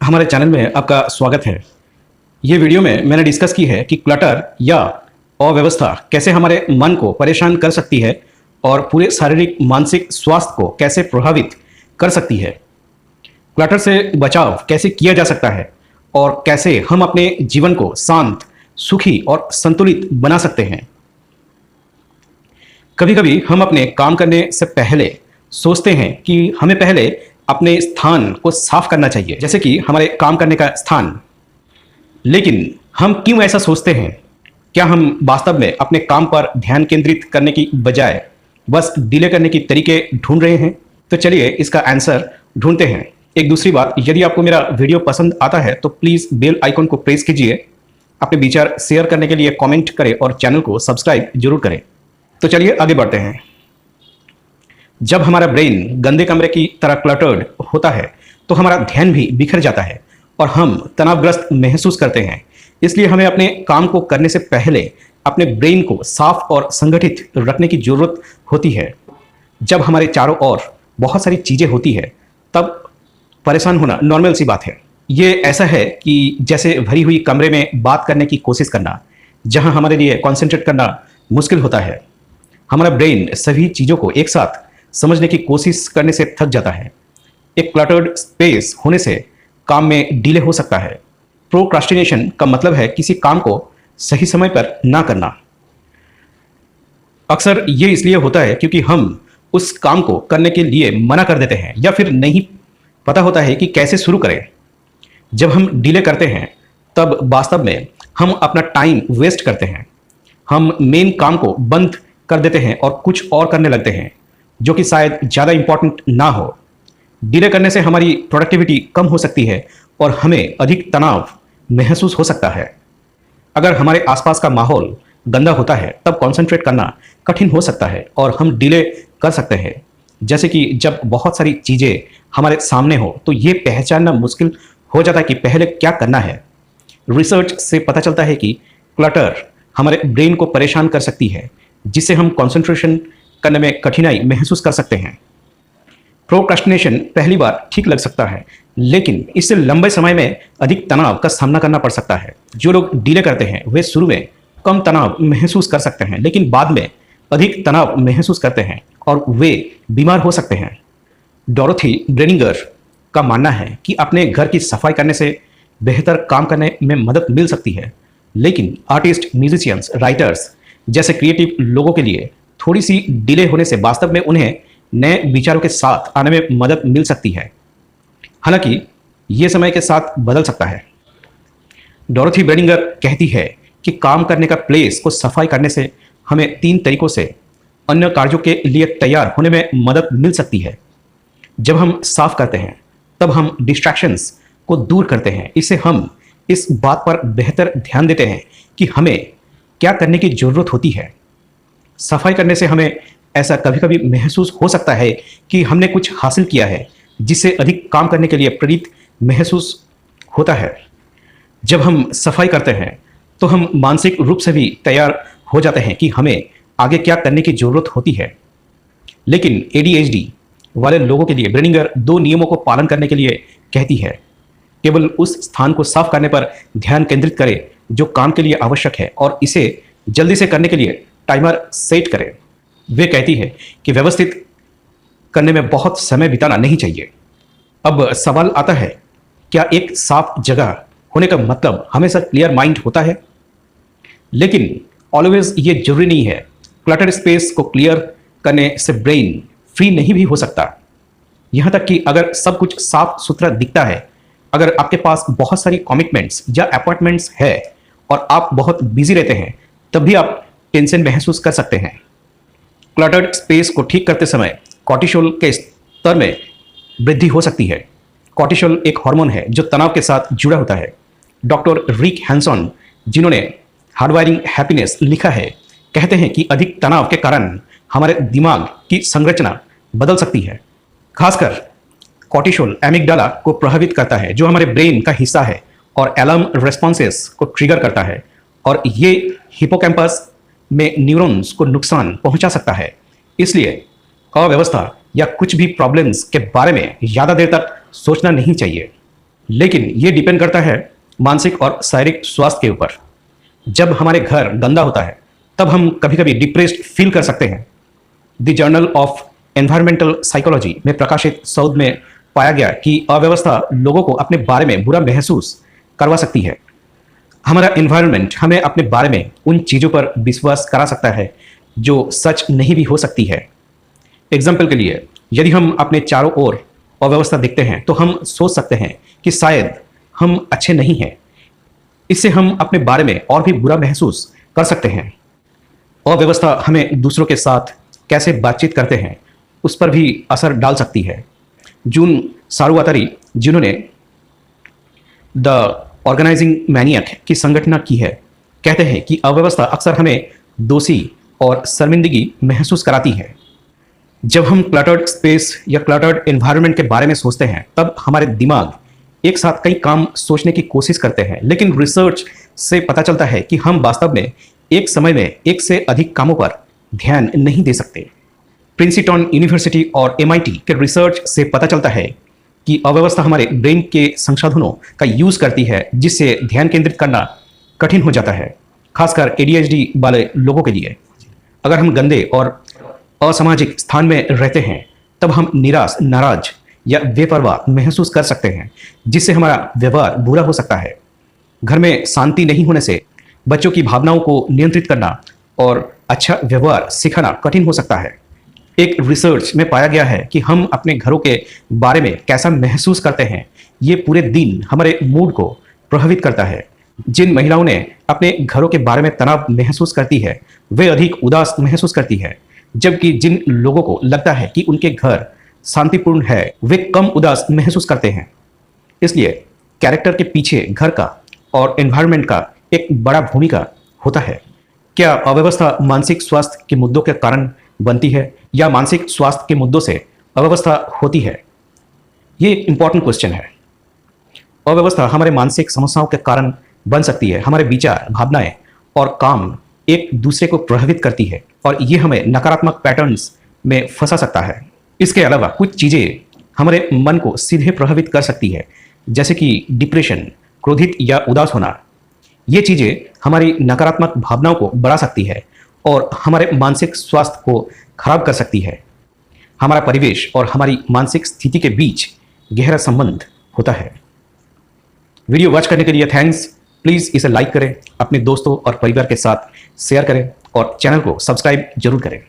हमारे चैनल में आपका स्वागत है। ये वीडियो में मैंने डिस्कस की है कि क्लटर या अव्यवस्था कैसे हमारे मन को परेशान कर सकती है और पूरे शारीरिक मानसिक स्वास्थ्य को कैसे प्रभावित कर सकती है। क्लटर से बचाव कैसे किया जा सकता है और कैसे हम अपने जीवन को शांत, सुखी और संतुलित बना सकते हैं। कभी कभी हम अपने काम करने से पहले सोचते हैं कि हमें पहले अपने स्थान को साफ करना चाहिए, जैसे कि हमारे काम करने का स्थान। लेकिन हम क्यों ऐसा सोचते हैं? क्या हम वास्तव में अपने काम पर ध्यान केंद्रित करने की बजाय बस डिले करने की तरीके ढूंढ रहे हैं? तो चलिए इसका आंसर ढूंढते हैं। एक दूसरी बात, यदि आपको मेरा वीडियो पसंद आता है तो प्लीज़ बेल आइकन को प्रेस कीजिए। अपने विचार शेयर करने के लिए कमेंट करें और चैनल को सब्सक्राइब जरूर करें। तो चलिए आगे बढ़ते हैं। जब हमारा ब्रेन गंदे कमरे की तरह क्लटर्ड होता है तो हमारा ध्यान भी बिखर जाता है और हम तनावग्रस्त महसूस करते हैं। इसलिए हमें अपने काम को करने से पहले अपने ब्रेन को साफ और संगठित रखने की जरूरत होती है। जब हमारे चारों ओर बहुत सारी चीज़ें होती है तब परेशान होना नॉर्मल सी बात है। ये ऐसा है कि जैसे भरी हुई कमरे में बात करने की कोशिश करना, जहां हमारे लिए कॉन्सेंट्रेट करना मुश्किल होता है। हमारा ब्रेन सभी चीज़ों को एक साथ समझने की कोशिश करने से थक जाता है। एक क्लटर्ड स्पेस होने से काम में डिले हो सकता है। प्रोक्रास्टिनेशन का मतलब है किसी काम को सही समय पर ना करना। अक्सर ये इसलिए होता है क्योंकि हम उस काम को करने के लिए मना कर देते हैं या फिर नहीं पता होता है कि कैसे शुरू करें। जब हम डिले करते हैं तब वास्तव में हम अपना टाइम वेस्ट करते हैं। हम मेन काम को बंद कर देते हैं और कुछ और करने लगते हैं जो कि शायद ज़्यादा इंपॉर्टेंट ना हो। डिले करने से हमारी प्रोडक्टिविटी कम हो सकती है और हमें अधिक तनाव महसूस हो सकता है। अगर हमारे आसपास का माहौल गंदा होता है तब कंसंट्रेट करना कठिन हो सकता है और हम डिले कर सकते हैं। जैसे कि जब बहुत सारी चीज़ें हमारे सामने हो तो ये पहचानना मुश्किल हो जाता है कि पहले क्या करना है। रिसर्च से पता चलता है कि क्लटर हमारे ब्रेन को परेशान कर सकती है, जिससे हम कंसंट्रेशन करने में कठिनाई महसूस कर सकते हैं। प्रोक्रास्टिनेशन पहली बार ठीक लग सकता है, लेकिन इससे लंबे समय में अधिक तनाव का सामना करना पड़ सकता है। जो लोग डिले करते हैं वे शुरू में कम तनाव महसूस कर सकते हैं, लेकिन बाद में अधिक तनाव महसूस करते हैं और वे बीमार हो सकते हैं। डोरोथी ब्रेनिंगर का मानना है कि अपने घर की सफाई करने से बेहतर काम करने में मदद मिल सकती है, लेकिन आर्टिस्ट, म्यूजिशियंस, राइटर्स जैसे क्रिएटिव लोगों के लिए थोड़ी सी डिले होने से वास्तव में उन्हें नए विचारों के साथ आने में मदद मिल सकती है। हालांकि यह समय के साथ बदल सकता है। डोरोथी ब्रेनिंगर कहती है कि काम करने का प्लेस को सफाई करने से हमें 3 तरीकों से अन्य कार्यों के लिए तैयार होने में मदद मिल सकती है। जब हम साफ करते हैं तब हम डिस्ट्रैक्शंस को दूर करते हैं। इससे हम इस बात पर बेहतर ध्यान देते हैं कि हमें क्या करने की जरूरत होती है। सफाई करने से हमें ऐसा कभी कभी महसूस हो सकता है कि हमने कुछ हासिल किया है, जिससे अधिक काम करने के लिए प्रेरित महसूस होता है। जब हम सफाई करते हैं तो हम मानसिक रूप से भी तैयार हो जाते हैं कि हमें आगे क्या करने की जरूरत होती है। लेकिन ADHD वाले लोगों के लिए ब्रेनिंगर 2 नियमों को पालन करने के लिए कहती है। केवल उस स्थान को साफ करने पर ध्यान केंद्रित करें जो काम के लिए आवश्यक है और इसे जल्दी से करने के लिए टाइमर सेट करें। वे कहती है कि व्यवस्थित करने में बहुत समय बिताना नहीं चाहिए। अब सवाल आता है, क्या एक साफ जगह होने का मतलब हमेशा क्लियर माइंड होता है? लेकिन ऑलवेज ये जरूरी नहीं है। क्लटर स्पेस को क्लियर करने से ब्रेन फ्री नहीं भी हो सकता। यहाँ तक कि अगर सब कुछ साफ सुथरा दिखता है, अगर आपके पास बहुत सारी कमिटमेंट्स या अपॉइंटमेंट्स है और आप बहुत बिजी रहते हैं, तब भी आप टेंशन महसूस कर सकते हैं। क्लटर्ड स्पेस को ठीक करते समय कॉर्टिसोल के स्तर में वृद्धि हो सकती है। कॉर्टिसोल एक हार्मोन है जो तनाव के साथ जुड़ा होता है। डॉक्टर रिक हैंसन, जिन्होंने हार्डवायरिंग हैप्पीनेस लिखा है, कहते हैं कि अधिक तनाव के कारण हमारे दिमाग की संरचना बदल सकती है। खासकर कॉर्टिसोल एमिगडाला को प्रभावित करता है, जो हमारे ब्रेन का हिस्सा है और अलार्म रेस्पॉन्सेस को ट्रिगर करता है, और ये हिपोकैम्पस में न्यूरॉन्स को नुकसान पहुंचा सकता है। इसलिए अव्यवस्था या कुछ भी प्रॉब्लम्स के बारे में ज़्यादा देर तक सोचना नहीं चाहिए। लेकिन ये डिपेंड करता है मानसिक और शारीरिक स्वास्थ्य के ऊपर। जब हमारे घर गंदा होता है तब हम कभी कभी डिप्रेस्ड फील कर सकते हैं। The journal of environmental psychology में प्रकाशित शोध में पाया गया कि अव्यवस्था लोगों को अपने बारे में बुरा महसूस करवा सकती है। हमारा एनवायरनमेंट हमें अपने बारे में उन चीज़ों पर विश्वास करा सकता है जो सच नहीं भी हो सकती है। एग्जाम्पल के लिए, यदि हम अपने चारों ओर अव्यवस्था देखते हैं तो हम सोच सकते हैं कि शायद हम अच्छे नहीं हैं। इससे हम अपने बारे में और भी बुरा महसूस कर सकते हैं। अव्यवस्था हमें दूसरों के साथ कैसे बातचीत करते हैं उस पर भी असर डाल सकती है। जून सारुवातारी, जिन्होंने द ऑर्गेनाइजिंग मैनियक की संगठना की है, कहते हैं कि अव्यवस्था अक्सर हमें दोषी और शर्मिंदगी महसूस कराती है। जब हम क्लटर्ड स्पेस या क्लटर्ड एनवायरनमेंट के बारे में सोचते हैं तब हमारे दिमाग एक साथ कई काम सोचने की कोशिश करते हैं, लेकिन रिसर्च से पता चलता है कि हम वास्तव में एक समय में एक से अधिक कामों पर ध्यान नहीं दे सकते। प्रिंसटन यूनिवर्सिटी और MIT के रिसर्च से पता चलता है कि अव्यवस्था हमारे ब्रेन के संसाधनों का यूज करती है, जिससे ध्यान केंद्रित करना कठिन हो जाता है, खासकर ADHD वाले लोगों के लिए। अगर हम गंदे और असामाजिक स्थान में रहते हैं तब हम निराश, नाराज या बेपरवाह महसूस कर सकते हैं, जिससे हमारा व्यवहार बुरा हो सकता है। घर में शांति नहीं होने से बच्चों की भावनाओं को नियंत्रित करना और अच्छा व्यवहार सिखाना कठिन हो सकता है। एक रिसर्च में पाया गया है कि हम अपने घरों के बारे में कैसा महसूस करते हैं, ये पूरे दिन हमारे मूड को प्रभावित करता है। जिन महिलाओं ने अपने घरों के बारे में तनाव महसूस करती है वे अधिक उदास महसूस करती है, जबकि जिन लोगों को लगता है कि उनके घर शांतिपूर्ण है वे कम उदास महसूस करते हैं। इसलिए कैरेक्टर के पीछे घर का और एनवायरनमेंट का एक बड़ा भूमिका होता है। क्या अव्यवस्था मानसिक स्वास्थ्य के मुद्दों के कारण बनती है या मानसिक स्वास्थ्य के मुद्दों से अव्यवस्था होती है? ये एक इंपॉर्टेंट क्वेश्चन है। अव्यवस्था हमारे मानसिक समस्याओं के कारण बन सकती है। हमारे विचार, भावनाएं और काम एक दूसरे को प्रभावित करती है और ये हमें नकारात्मक पैटर्न्स में फंसा सकता है। इसके अलावा कुछ चीज़ें हमारे मन को सीधे प्रभावित कर सकती है, जैसे कि डिप्रेशन, क्रोधित या उदास होना। ये चीज़ें हमारी नकारात्मक भावनाओं को बढ़ा सकती है और हमारे मानसिक स्वास्थ्य को खराब कर सकती है। हमारा परिवेश और हमारी मानसिक स्थिति के बीच गहरा संबंध होता है। वीडियो वॉच करने के लिए थैंक्स। प्लीज़ इसे लाइक करें, अपने दोस्तों और परिवार के साथ शेयर करें और चैनल को सब्सक्राइब जरूर करें।